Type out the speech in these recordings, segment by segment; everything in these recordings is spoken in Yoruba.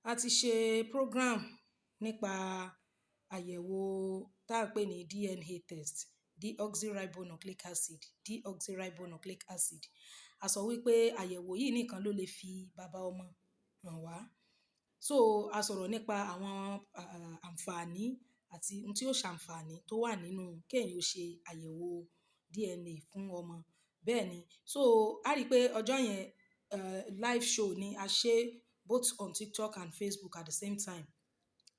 A ti ṣe program nípa àyẹ̀wò tá à ń pè ní DNA test, Deoxyribonucleic acid. A sọ wípé àyẹ̀wò yìí nìkan ló lè fi bàbá ọmọ hàn wá. So a sọ̀rọ̀ nípa àwọn àǹfààní àti ohun tí ó ṣàǹfààní tó wà nínú kéèyàn ó ṣe àyẹ̀wò DNA fún ọmọ. Bẹ́ẹ̀ ni, so a rí i pé ọjọ́ yẹn live show ni a ṣe both on TikTok and Facebook at the same time.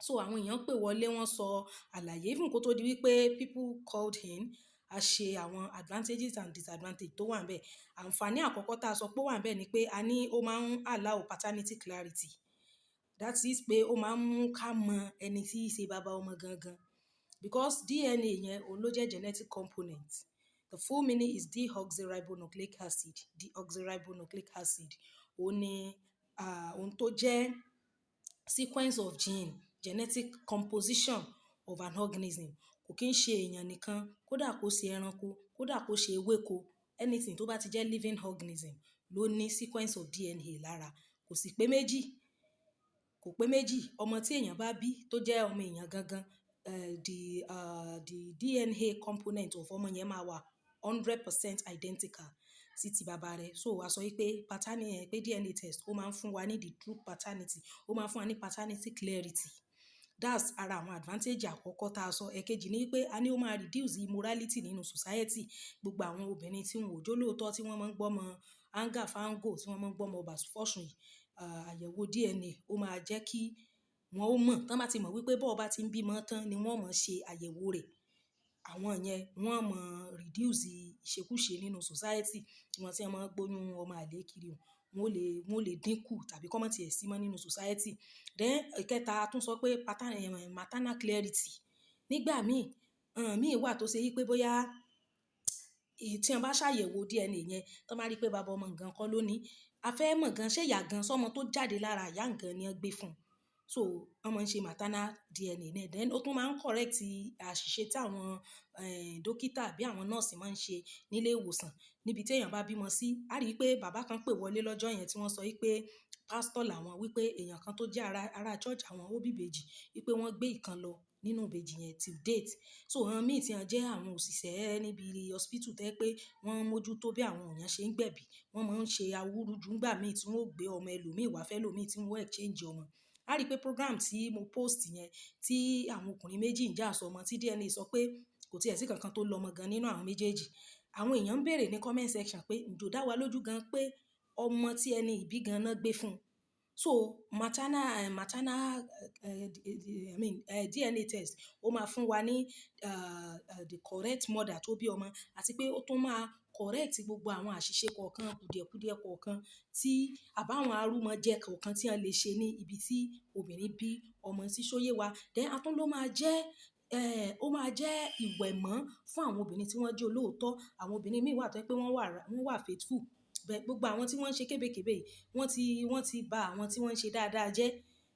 So àwọn èèyàn pè wọlé, wọ́n sọ àlàyé even kó tó di wípé people called in. A ṣe àwọn advantages and disadvantages tó wà níbẹ̀. Àǹfààní àkọ́kọ́ tá a sọ pé ó wà níbẹ̀ ni pé a ní ó máa ń allow paternity clarity. That is pé ó máa ń mú ká mọ ẹni tí í ṣe bàbá ọmọ gangan, because DNA yẹn òun ló jẹ́ genetic component. The full meaning is deoxyribonucleic acid. Deoxyribonucleic acid òun ni ohun tó jẹ́ sequence of gene, genetic composition of an organism. Kò kí ń ṣe èèyàn nìkan, kódà kó ṣe ẹranko, kódà kó ṣe ewéko, anything tó bá ti jẹ́ living organism ló ní sequence of DNA lára. Kò sì pé méjì, kò pé méjì. Ọmọ tí èèyàn bá bí tó jẹ́ ọmọ èèyàn gangan, the DNA component of ọmọ yẹn máa wà 100% identical sí ti bàbá rẹ̀. So a sọ wípé pé DNA test ó máa ń fún wa ní the true paternity, ó máa ń fún wa ní paternity clarity. That's ara àwọn advantage àkọ́kọ́ tá a sọ. Ẹ̀kejì ni wípé a ní ó máa reduce immorality nínú society. Gbogbo àwọn obìnrin tí wọn ò jólóòtọ́, tí wọ́n máa ń gbọ́mọ anga fango, tí wọ́n máa ń gbọ́mọ bàṣufọ̀ṣùn yìí, àyẹ̀wò DNA ó máa jẹ́ kí wọ́n ó mọ̀. Tán bá ti mọ̀ wípé bọ́ọ̀ bá ti ń bímọ tán ni wọ́n mọ̀ ṣe àyẹ̀wò rẹ̀. Àwọn yẹn wọ́n mọ̀ reduce ìṣekúṣe nínú society. Wọn tí wọ́n máa ń gbóyún ọmọ àlè kiri, wọ́n lè dínkù tàbí kọ́ mọ́ tiẹ̀ sí mọ́ nínú society. Then ìkẹta a tún sọ pé maternal clarity. Nígbà míì wà tó ṣe wípé bóyá tí wọ́n bá ṣàyẹ̀wò DNA yẹn, tán bá rí pé bàbá ọmọ gan kọ́ ló ní, a fẹ́ mọ̀ gan ṣé ìyá gan sọ́mọ tó jáde lára ìyá gan ni wọ́n gbé fún un. So wọ́n máa ń ṣe maternal DNA náà. Then ó tún máa ń correct àṣìṣe tí àwọn dókítà bí àwọn nọ́ọ̀sì máa ń ṣe nílé ìwòsàn níbi tí èèyàn bá bímọ sí. A rí i pé bàbá kan pè wọlé lọ́jọ́ yẹn tí wọ́n sọ wípé pásítọ̀ làwọn, wípé èèyàn kan tó jẹ́ ará church àwọn ó bí ìbejì, wípé wọ́n gbé ìkan lọ nínú ìbejì yẹn till date. So àwọn míì tí wọ́n jẹ́ àwọn òṣìṣẹ́ níbi hospital tẹ́ pé wọ́n mójútó bí àwọn èèyàn ṣe ń gbẹ̀bí, wọ́n máa ń ṣe awúrúju ńgbà míì tí wọ́n ó gbé ọmọ ẹlòmíì wá fẹ́ lòmíì tí wọ́n exchange ọmọ. A rí i pé program tí mo post yẹn tí àwọn ọkùnrin méjì ń jà sọmọ tí DNA sọ pé kò tiẹ̀ sí kankan tó lọ́mọ gan nínú àwọn méjèèjì. Àwọn èèyàn ń béèrè ní comment section pé ǹjọ́ dá wa lójú gan pé ọmọ tí ẹni ìbí gan náà gbé fún un. So DNA test ó máa fún wa ní the correct mother tó bí ọmọ, àti pé ó tún máa correct gbogbo àwọn àṣìṣe kọ̀ọ̀kan, kùdìẹ̀kudiẹ kọ̀ọ̀kan tí àbáwọn arúmọjẹ kọ̀ọ̀kan tí wọ́n lè ṣe ní ibi tí obìnrin bí ọmọ sí, ṣóyé wa. Then a tún ló máa jẹ́ ó máa jẹ́ ìwẹ̀mọ́ fún àwọn obìnrin tí wọ́n jẹ́ olóòótọ́. Àwọn obìnrin míì wà tó jẹ́ pé wọ́n wà faithful. Bẹ́ẹ̀ gbogbo àwọn tí wọ́n ń ṣe kébékèbé yìí, wọ́n ti ba àwọn tí wọ́n ń ṣe dáadáa jẹ́.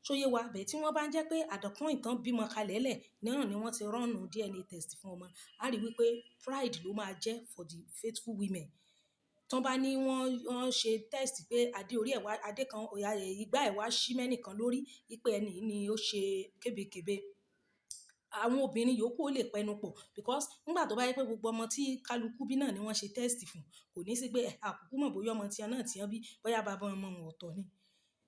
Ṣóyé wa. Bẹ́ẹ̀ tí wọ́n bá ń jẹ́ pé at the point tán bímọ kalẹ̀ lẹ̀ náà ni wọ́n ti run DNA test fún ọmọ. A rí wípé pride ló máa jẹ́ for the faithful women. Tán bá ní wọ́n ṣe test pé adé kan ìgbà ẹ̀ wá ṣí mẹ́nìkan lórí, wípé ẹni ni ó ṣe kébékèbé, àwọn obìnrin yòókù ó lè pẹnu pọ̀, because nígbà tó bá yẹ pé gbogbo ọmọ tí kálukú bí náà ni wọ́n ṣe test fún, kò ní sí pé àkúkú mọ̀ bóyá ọmọ tiẹ̀ náà tí wọ́n bí bóyá bàbá ọmọ wọn ọ̀tọ̀ ni.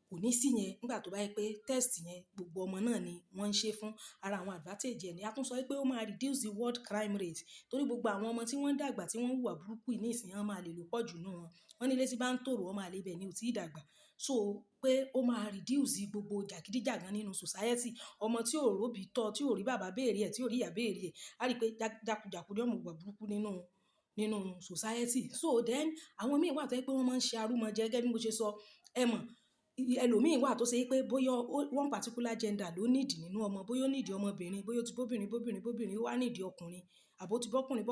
Kò ní sí yẹn nígbà tó bá yẹ pé test yẹn gbogbo ọmọ náà ni wọ́n ń ṣe fún. Ara àwọn advantage ẹ̀ ni. A tún sọ wípé ó máa reduce the world crime rate, torí gbogbo àwọn ọmọ tí wọ́n ń dàgbà tí wọ́n ń hùwà burúkú ní ìsìn wọn máa lè lò pọ̀ jù nù wọn. Wọ́n ní ilé tí bá ń tòrò ọmọ àlè bẹ̀ ni ò tí ì dàgbà. So pé ó máa reduce gbogbo jàgídíjàgan nínú society. Ọmọ tí ò róbì tọ́, tí ò rí bàbá béèrè ẹ̀, tí ò rí ìyá béèrè ẹ̀, a rí i pé jákujàku ni ọmọ hùwà burúkú nínú society. So then àwọn míì wà tó jẹ́ pé wọ́n máa ń ṣe arúmọjẹ gẹ́gẹ́ bí mo ṣe sọ. Ẹ mọ̀, ẹlòmíì wà tó ṣe pé bóyá one particular gender ló nídìí nínú ọmọ, bóyá ó nídìí ọmọbìnrin, bóyá ó ti bóbìnrin ó wá nídìí ọkùnrin, àbó ti bọ́kùnrin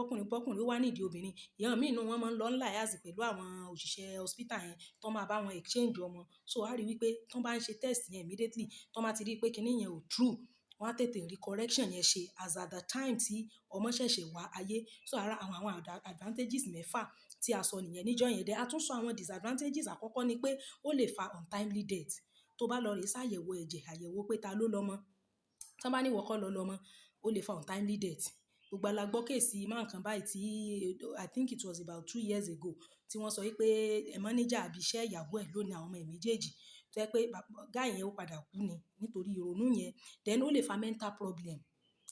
ó wá nídìí obìnrin. Ìyẹn míì inú wọn máa ń lọ liaise pẹ̀lú àwọn òṣìṣẹ́ hospital yẹn tó máa bá wọn exchange ọmọ. So a rí wípé tán bá ń ṣe test yẹn immediately, tán bá ti rí pé kíní yẹn ò true, wọ́n á tètè rí correction yẹn ṣe as at the time tí ọmọ ṣẹ̀ṣẹ̀ wá ayé. So ara àwọn advantages mẹ́fà tí a sọ nìyẹn níjọ́ yẹn. Dẹ̀ a tún sọ àwọn disadvantages. Àkọ́kọ́ ni pé ó lè fa untimely death. tó bá lọ rèé ṣàyẹ̀wò ẹ̀jẹ̀, àyẹ̀wò pé ta ló lọ́mọ, tí wọ́n bá ní ìwọ kọ́ lọ lọ́mọ, ó lè fa untimely death. Gbogbo alágbọ́ kéèsì máa nǹkan báyìí tí I think it was about 2 years ago tí wọ́n sọ wípé mọ́níjà àbí iṣẹ́ ìyàwó ẹ̀ ló ní àwọn ọmọ ẹ̀ méjèèjì tó jẹ́ pé guy yẹn ó padà kú ni nítorí ìrònú yẹn. Then ó lè fa mental problem.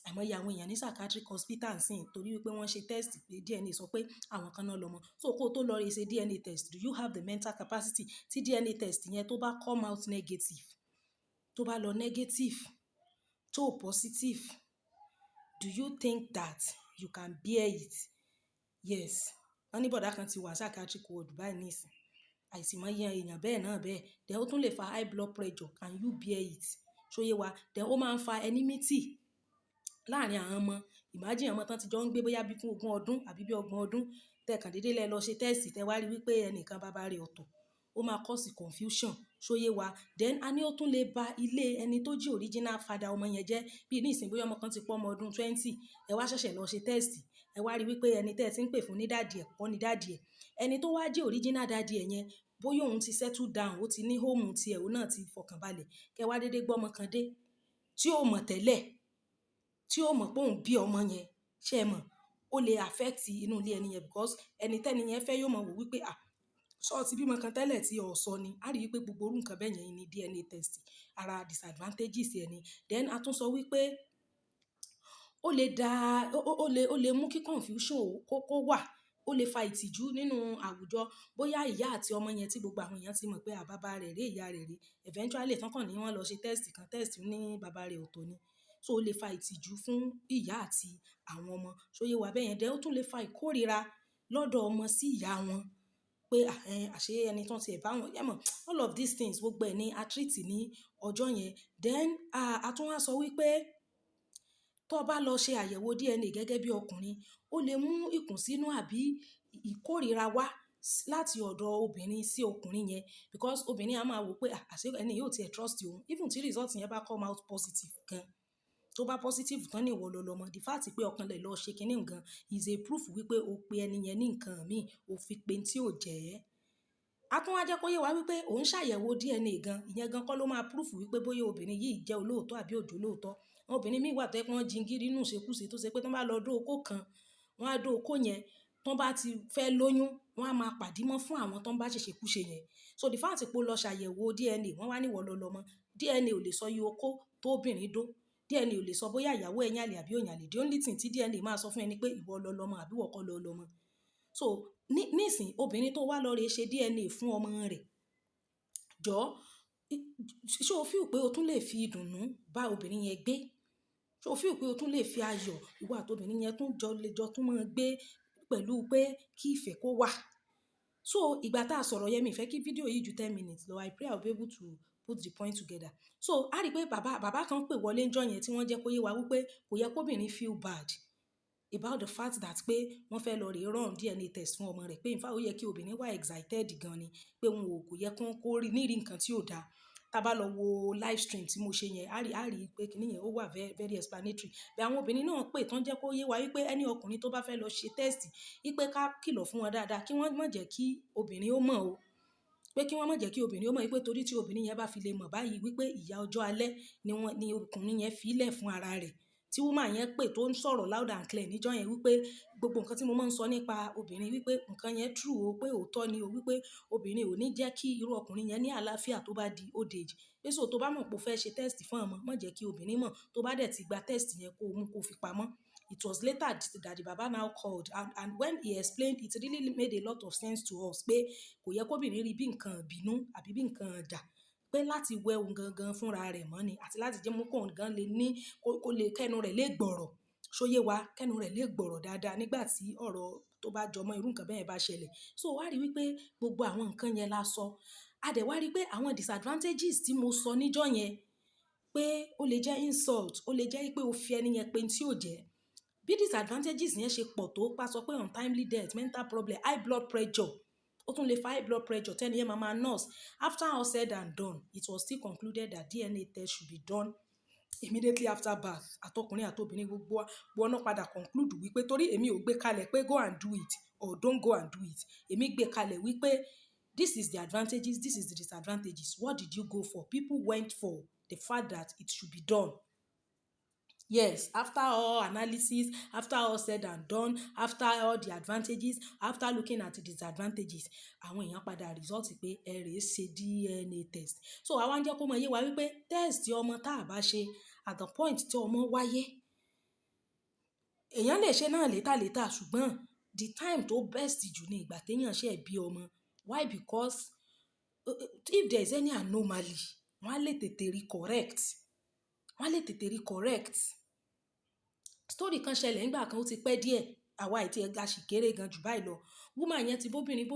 Àìmọye àwọn èèyàn ní psychiatric hospital nsìn torí wípé wọ́n ṣe test pé DNA sọ pé àwọn kan náà lọ́mọ. So kó tó lọ rí ṣe DNA test, do you have the mental capacity? Tí DNA test yẹn tó bá come out negative, tó bá lọ negative, tó positive, do you think that you can bear it? Yes. Wọ́n ní bọ̀dá kan ti wà psychiatric ward báyìí nísìn. Àìsìmọye èèyàn bẹ́ẹ̀ náà bẹ́ẹ̀. Then ó tún lè fa high blood pressure. Can you bear it? Ṣóyé wa. Then ó máa ń fa enmity láàrin àwọn ọmọ. Imagine ọmọ tán ti jọ ń gbé bóyá bí fún 20 ọdún àbí bí 30 ọdún. Tẹ́kàn dédé lẹ lọ ṣe test, tẹ wá rí wípé ẹnìkan bàbá rẹ̀ ọ̀tọ̀. Ó máa cause confusion. Ṣóyé wa. Then a ní ó tún lè ba ilé ẹni tó jí original father ọmọ yẹn jẹ́. Bí ní ìsìn bóyá ọmọ kan ti pọ́ ọmọ ọdún 20, ẹ wá ṣẹ̀ṣẹ̀ lọ ṣe test, ẹ wá rí wípé ẹni tẹ́ ẹ ti ń pè fún ní daddy ẹ̀ kọ́ ni daddy ẹ̀. Ẹni tó wá jí original daddy ẹ̀ yẹn, bóyá òun ti settle down, ó ti ní home ti ẹ̀, òun náà ti fọkànbalẹ̀. Kẹ wá dédé gbọ́ ọmọ kan dé tí ó mọ̀ tẹ́lẹ̀, tí ó mọ̀ pé òun bí ọmọ yẹn, ṣé ẹ mọ̀, ó lè affect inú ilé ẹni yẹn because ẹni tẹ́ni yẹn fẹ́ yóò mọ̀ wò wípé ṣó ti bímọ kan tẹ́lẹ̀ tí ò sọ ni. A rí wípé gbogbo orú nǹkan bẹ́ẹ̀ yẹn ní DNA test ara disadvantages ẹ̀ ni. Then a tún sọ wípé ó lè mú kí confusion kó wà. Ó lè fa ìtìjú nínú àwùjọ. Bóyá ìyá àti ọmọ yẹn tí gbogbo àwọn èèyàn ti mọ̀ pé bàbá rẹ̀ rèé, ìyá rẹ̀ rèé. Eventually tán kàn ní wọ́n lọ ṣe test kan, test ní bàbá rẹ̀ ọ̀tọ̀ ni. So ó lè fa ìtìjú fún ìyá àti àwọn ọmọ. Ṣóyé wa bẹ́ẹ̀ yẹn. Then ó tún lè fa ìkórìíra lọ́dọ̀ ọmọ sí ìyá wọn pé àṣé ẹni tán ti ẹ̀ bá wọn. Yẹ́mọ̀, all of these things gbogbo ẹ̀ ní a treat ní ọjọ́ yẹn. Then a tún wá sọ wípé tó bá lọ ṣe àyẹ̀wò DNA gẹ́gẹ́ bí ọkùnrin, ó lè mú ìkùnsínú àbí ìkórìíra wá láti ọ̀dọ̀ obìnrin sí ọkùnrin yẹn because obìnrin á máa wò pé àṣé ẹni yóò ti ẹ̀ trust òun. Even tí result yẹn bá come out positive gan, tó bá positive tán ní ìwọ lọ lọ́mọ, the fact pé ọkàn lè lọ ṣe kinní gan is a proof wípé o pe ẹni yẹn ní nǹkan míì, o fi pe tí ò jẹ́. A tún wá jẹ́ kó yé wa wípé òun ṣàyẹ̀wò DNA gan, ìyẹn gan kọ́ ló máa proof wípé bóyá obìnrin yìí jẹ́ olóòótọ́ àbí òjò olóòótọ́. Àwọn obìnrin míì wà tó jẹ́ pé wọ́n jingiri nínú ìṣekúṣe tó ṣe pé tán bá lọ dó okó kan, wọ́n á dó okó yẹn, tán bá ti fẹ́ lóyún, wọ́n á máa pàdímọ́ fún àwọn tán bá ṣèṣekúṣe yẹn. So the fact pé ó lọ ṣàyẹ̀wò DNA, wọ́n wá ní ìwọ lọ lọ́mọ. DNA ò lè sọ iye okó tó obìnrin dó. DNA ò lè sọ bóyá ìyàwó ẹ̀ yànlè àbí ò yànlè. The only thing tí DNA máa sọ fún ẹni pé ìwọ lọ lọ́mọ àbí ìwọ kọ́ lọ lọ́mọ. So nísìn obìnrin tó wá lọ rèé ṣe DNA fún ọmọ rẹ̀, jọ̀ọ́ ṣé o feel pé o tún lè fi ìdùnnú bá obìnrin yẹn gbé? Ṣé o feel pé o tún lè fi ayọ̀ ìwọ àti obìnrin yẹn tún jọ tún máa gbé pẹ̀lú pé kí ìfẹ́ kó wà? So ìgbà tá a sọ̀rọ̀ yẹn mi fẹ́ kí fídíò yìí ju 10 minutes lọ. I pray I'll be able to put the point together. So a rí pé bàbá kan pè wọlé ńjọ́ yẹn tí wọ́n jẹ́ kó yé wa wípé kò yẹ kóbìnrin feel bad about the fact that pé wọ́n fẹ́ lọ rèé run DNA test fún ọmọ rẹ̀, pé in fact ó yẹ kí obìnrin wà excited gan ni, pé kò yẹ kó rí nírí nǹkan tí ò dáa. Tá bá lọ wo live stream tí mo ṣe yẹn, a rí pé kinní yẹn ó wà very, very explanatory. Bí àwọn obìnrin náà pè tán jẹ́ kó yé wa wípé ẹni ọkùnrin tó bá fẹ́ lọ ṣe test, wípé ká kìlọ̀ fún wọn dáadáa kí wọ́n má jẹ́ kí obìnrin ó mọ̀ o. Pé kí wọ́n má jẹ́ kí obìnrin ó mọ̀ wípé torí tí obìnrin yẹn bá fi lè mọ̀ báyìí wípé ìyà ọjọ́ alẹ́ ni ọkùnrin yẹn fi lẹ̀ fún ara rẹ̀. Tí woman yẹn pè tó ń sọ̀rọ̀ loud and clear níjọ́ yẹn wípé gbogbo nǹkan tí mo máa ń sọ nípa obìnrin wípé nǹkan yẹn true o, pé òótọ́ ni o, wípé obìnrin ò ní jẹ́ kí irú ọkùnrin yẹn ní àlàáfíà tó bá di old age. Pé so tó bá mọ̀ pé o fẹ́ ṣe test fún ọmọ, má jẹ́ kí obìnrin mọ̀. Tó bá dẹ̀ ti gba test yẹn kó mú kó fi pamọ́. It was later that the baba now called and when he explained, it really made a lot of sense to us pé kò yẹ kóbìnrin rí bí nǹkan ìbínú àbí bí nǹkan ìjà, pé láti wẹ òun gangan fúnra rẹ̀ mọ́ ni àti láti jẹ́ mú kó òun gan lè ní kó lè kẹ́nu rẹ̀ lè gbọ̀rọ̀. Ṣóyé wa, kẹ́nu rẹ̀ lè gbọ̀rọ̀ dáadáa nígbà tí ọ̀rọ̀ tó bá jọmọ́ irú nǹkan bẹ́ẹ̀ bá ṣẹlẹ̀. So wá rí wípé gbogbo àwọn nǹkan yẹn la sọ. A dẹ̀ wá rí pé àwọn disadvantages tí mo sọ níjọ́ yẹn pé ó lè jẹ́ insult, ó lè jẹ́ pé o fi ẹni yẹn pé tí ò jẹ́. Bí disadvantages yẹn ṣe pọ̀ tó pa sọ pé untimely death, mental problem, high blood pressure, ó tún lè fa high blood pressure tẹ́ni yẹn máa nurse. After all said and done, it was still concluded that DNA test should be done immediately after birth. Àtọkùnrin àtobìnrin gbogbo wọn náà padà conclude wípé torí èmi ò gbé kalẹ̀ pé go and do it or don't go and do it. Èmi gbé kalẹ̀ wípé this is the advantages, this is the disadvantages. What did you go for? People went for the fact that it should be done. Yes, after all analysis, after all said and done, after all the advantages, after looking at the disadvantages, àwọn èèyàn padà result pé ẹ rèé ṣe DNA test. So àwa ń jẹ́ kó mọ yé wa wípé test ọmọ tá a bá ṣe at the point tí ọmọ wáyé, èèyàn lè ṣe náà létà ṣùgbọ́n the time tó best jù ní ìgbà téèyàn ṣe bí ọmọ. Why? Because if there is any anomaly, wọ́n á lè tètè rí correct. Story kan ṣẹlẹ̀ nígbà kan ó ti pẹ́ díẹ̀, àwa ìtì ẹ̀ga sì kéré gan jù báyìí lọ. Woman yẹn ti bóbìnrin,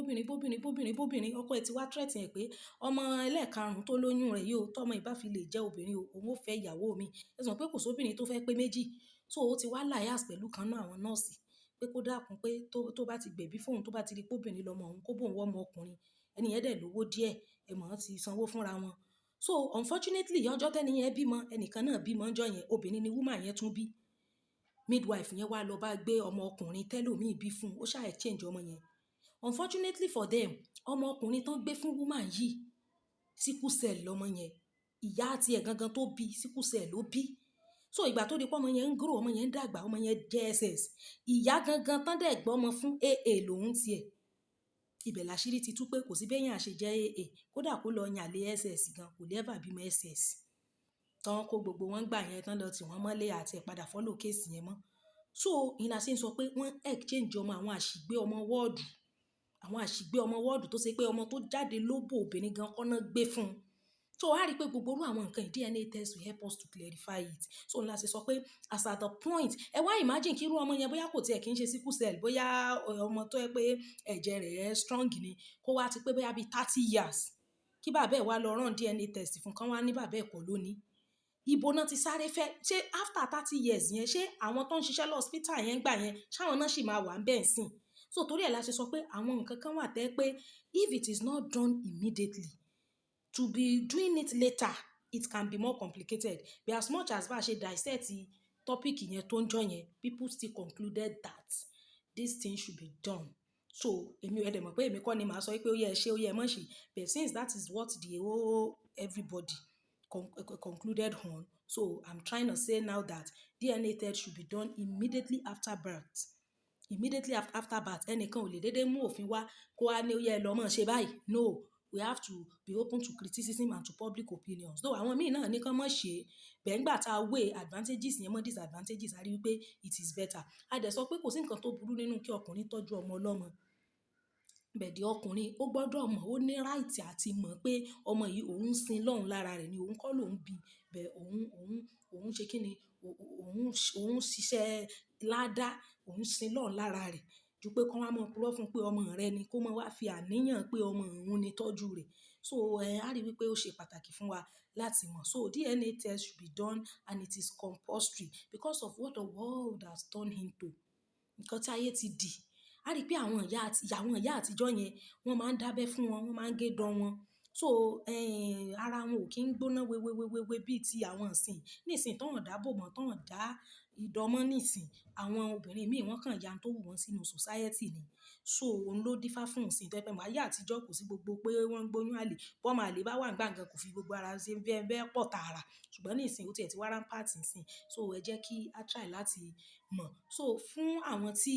ọkọ ẹ̀ ti wá threaten ẹ̀ pé ọmọ ẹlẹ́ẹ̀karùn-ún tó lóyún rẹ̀ yóò tọ́mọ ìbá fi lè jẹ́ obìnrin òun ó fẹ́ ìyàwó mi. Ẹ sọ pé kò sóbìnrin tó fẹ́ pé méjì. So ó ti wá lias pẹ̀lú kan náà àwọn nọ́ọ̀sì pé kó dákun pé tó bá ti gbẹ̀bí fóun, tó bá ti rí póbìnrin lọ́mọ òun kó bóun wọ́ ọmọ ọkùnrin. Ẹni yẹn dẹ̀ lówó díẹ̀, ẹ mọ̀ ọ́n ti sanwó fúnra wọn. So unfortunately ọjọ́ tẹ́ni yẹn bímọ, ẹnìkan náà bímọ ọjọ́ yẹn, obìnrin ni woman yẹn tún bí. Midwife yẹn wá lọ bá gbé ọmọ ọkùnrin tẹ́lòmíì bí fún, ó ṣáà exchange ọmọ yẹn. Unfortunately for them, ọmọ ọkùnrin tán gbé fún woman yìí, sickle cell lọmọ yẹn. Ìyá àti ẹ̀ gangan tó bí sickle cell ló bí. So ìgbà tó di pé ọmọ yẹn ń grow, ọmọ yẹn ń dàgbà, ọmọ yẹn JSS. Ìyá gangan tán dẹ̀ gbọ́ ọmọ fún AA lòun tiẹ̀. Ibẹ̀ làṣírí ti tú pé kò sí bẹ́yìn àṣẹ jẹ́ AA, kódà kó lọ yàn lé SS gan, kò lè ever bímọ SS. Tán kó gbogbo wọn gbà yẹn tán lọ tí wọ́n mọ́lé àti ìpadà follow case yẹn mọ́. So ìlà sí ń sọ pé wọ́n exchange ọmọ, àwọn àṣìgbé ọmọ wọ́ọ̀dù tó ṣe pé ọmọ tó jáde lóbò obìnrin gan kọ́ná gbé fún un. So a rí pé gbogbo orú àwọn nǹkan DNA test will help us to clarify it. So ńlá ṣe sọ pé as at the point, ẹ wá imagine kí irú ọmọ yẹn bóyá kò tiẹ̀ kí ń ṣe sickle cell, bóyá ọmọ tó yẹ pé ẹ̀jẹ̀ rẹ̀ strong ni, kó wá ti pé bóyá bíi 30 years kí bàbá ẹ̀ wá lọ rán DNA test fún kan wá ní bàbá ẹ̀ kọ́ lónìí. Ibo náà ti sáré fẹ́ ṣé after 30 years yẹn, ṣé àwọn tó ń ṣiṣẹ́ lọ hospital yẹn gbà yẹn ṣáwọn náà sì máa wà ń bẹ́ẹ̀ sìn. So torí ẹ̀ la ṣe sọ pé àwọn nǹkan kan wà tẹ́ pé if it is not done immediately, to be doing it later, it can be more complicated. But as much as bá ṣe dissect topic yẹn tó ń jọ yẹn, people still concluded that this thing should be done. So èmi ẹ̀ dẹ̀ mọ̀ pé èmi kọ́ ni màá sọ pé ó yẹ ẹ ṣe, ó yẹ ẹ mọ̀ ṣe. But since that is what the whole everybody concluded on, so I'm trying to say now that DNA test should be done immediately after birth. Immediately after birth, ẹnìkan ò lè dédé mú òfin wá kó wá ní ó yẹ ẹ lọ mọ̀ ṣe báyìí. No, we have to be open to criticism and to public opinions. Though àwọn míì náà ní kán mọ̀ ṣe, bẹ́ẹ̀ ńgbà tá a weigh advantages yẹn mọ́ disadvantages, a rí wípé it is better. A dẹ̀ sọ pé kò sí nǹkan tó burú nínú kí ọkùnrin tọ́jú ọmọ ọlọ́mọ. Bẹ̀dẹ̀ ọkùnrin ó gbọ́dọ̀ mọ̀, ó ní right àti mọ̀ pé ọmọ yìí òun ń sin lọ́hùn lára rẹ̀ ni, òun kọ́ lòun bí, bẹ̀ òun ṣe kí ni, òun ṣiṣẹ́ ládá, òun sin lọ́hùn lára rẹ̀, ju pé kán wá mọ̀ purọ́ fún pé ọmọ rẹ̀ ni, kó mọ̀ wá fi àníyàn pé ọmọ òun ni tọ́jú rẹ̀. So a rí wípé ó ṣe pàtàkì fún wa láti mọ̀. So DNA test should be done and it is compulsory because of what the world has turned into. Nǹkan tí ayé ti dì. A rí pé àwọn ìyá àtijọ́ yẹn wọ́n máa ń dábẹ́ fún wọn, wọ́n máa ń gé dán wọn. So ara wọn ò kí ń gbóná wéwéwéwé bíi ti àwọn ìsìn. Nísìn tọ́n dábò mọ́, tọ́n dá ìdánmọ́ nísìn, àwọn obìnrin míì wọ́n kàn ya tó wù wọ́n sínú society ni. So òun ló dífá fún ìsìn tó pẹ́ mọ́ ayé àtijọ́ kò sí gbogbo pé wọ́n ń gbóyún àlè. Bọ́mọ àlè bá wà gbàngàn kò fi gbogbo ara ṣe bẹ́ẹ̀ pọ̀ tààrà. Ṣùgbọ́n nísìn ó tiẹ̀ ti wá rampant nísìn. So ẹ jẹ́ kí a try láti mọ̀. So fún àwọn tí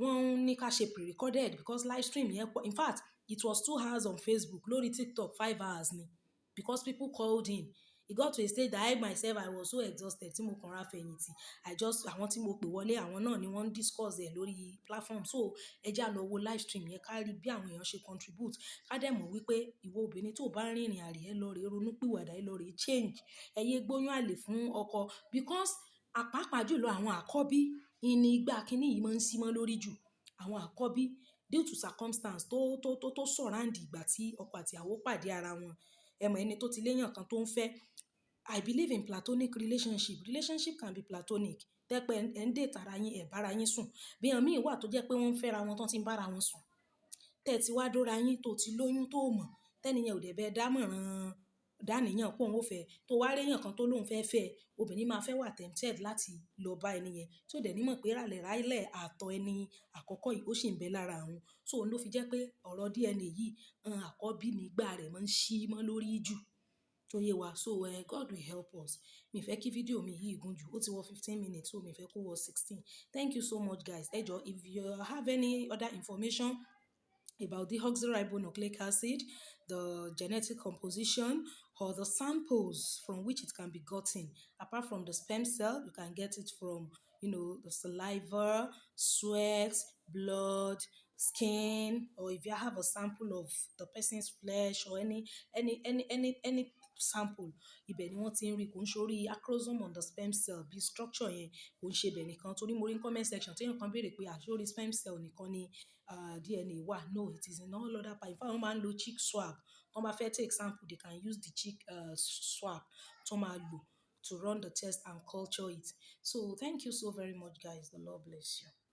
wọ́n ní ká ṣe pre-recorded because live stream yẹn pọ̀. In fact, it was 2 hours on Facebook, lórí TikTok 5 hours ni, because people called in. It got to a stage that I myself, I was so exhausted tí mo kàn ra fẹ̀yìntì. Àwọn tí mo pè wọlé, àwọn náà ni wọ́n discuss ẹ̀ lórí platform. So ẹ já lọ wo live stream yẹn ká rí bí àwọn èèyàn ṣe contribute. Ká dẹ̀ mọ̀ wípé ìwọ obìnrin tó bá rìnrìn àrè ẹ lọ rè ronú pìwàdà, ẹ lọ rè change. Ẹ yé gbóyún àlè fún ọkọ because pàápàá jùlọ àwọn àkọ́bí ìní ìgbà kíní yìí máa ń sí mọ́ lórí jù. Àwọn àkọ́bí due to circumstance tó surround ìgbà tí ọkọ àti ìyàwó pàdé ara wọn. Ẹ mọ̀ ẹni tó ti léyàn kan tó ń fẹ́. I believe in platonic relationship. Relationship can be platonic. Tẹ́pẹ́ ẹ̀ ń date ara yín, ẹ̀ bára yín sùn. Bí àwọn míì wà tó jẹ́ pé wọ́n ń fẹ́ra wọn tán tí ń bára wọn sùn. Tẹ́ ti wá dóra yín tó ti lóyún tó mọ̀. Tẹ́niyẹn ò dẹ̀ bẹ́ẹ̀ dámọ̀ràn dáníyàn pé òun ò fẹ́, tó wá réyàn kan tó lóun fẹ́ fẹ́, obìnrin máa fẹ́ wà tempted láti lọ bá ẹni yẹn tí ó dẹ̀ ní mọ̀ pé rálẹ̀ àtọ̀ ẹni àkọ́kọ́ yìí ó sì ń bẹ lára àwọn. So òun ló fi jẹ́ pé ọ̀rọ̀ DNA yìí, àkọ́bí nígbà rẹ̀ máa ń ṣí mọ́ lórí jù. Tó yé wa. So God will help us. Mi fẹ́ kí fídíò mi yìí gùn jù, ó ti wọ 15 minutes, so mi fẹ́ kó wọ 16. Thank you so much guys. Ẹ jọ̀ọ́, if you have any other information about the deoxyribonucleic acid, the genetic composition, or the samples from which it can be gotten. Apart from the sperm cell, you can get it from, the saliva, sweat, blood, skin, or if you have a sample of the person's flesh or any sample, ibẹ̀ ni wọ́n ti ń rí, kò ń ṣorí acrosome on the sperm cell bí structure yẹn, kò ń ṣe ibẹ̀ nìkan. Torí mo rí comment section téèyàn kan béèrè pé àṣórí sperm cell nìkan ni DNA wà. No, it is in all other parts. In fact, wọ́n máa ń lo cheek swab. Tó bá fẹ́ take sample, they can use the cheek swab tó máa lò to run the test and culture it. So thank you so very much guys. The Lord bless you.